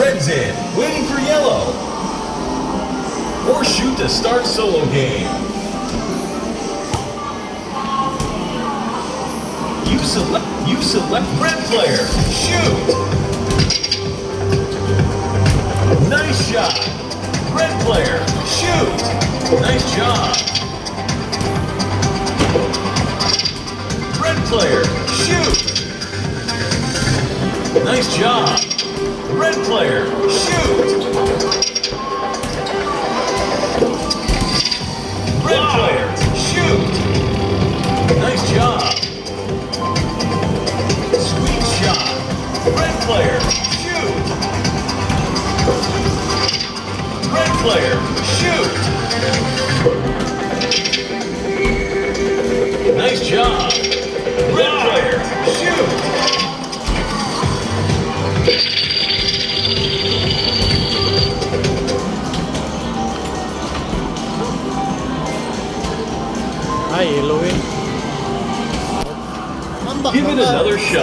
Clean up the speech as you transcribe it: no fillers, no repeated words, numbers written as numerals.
Red's in, waiting for yellow. Or shoot to start solo game. You select red player. Shoot. Nice shot. Red player. Shoot. Nice job. Red player. Shoot. Nice job. Red player. Shoot. Red player. Shoot. Nice job. Sweet shot. Red player. Shoot. Red player. Shoot. Nice job. Red player. Shoot. Ay, Louie. Give it another shot.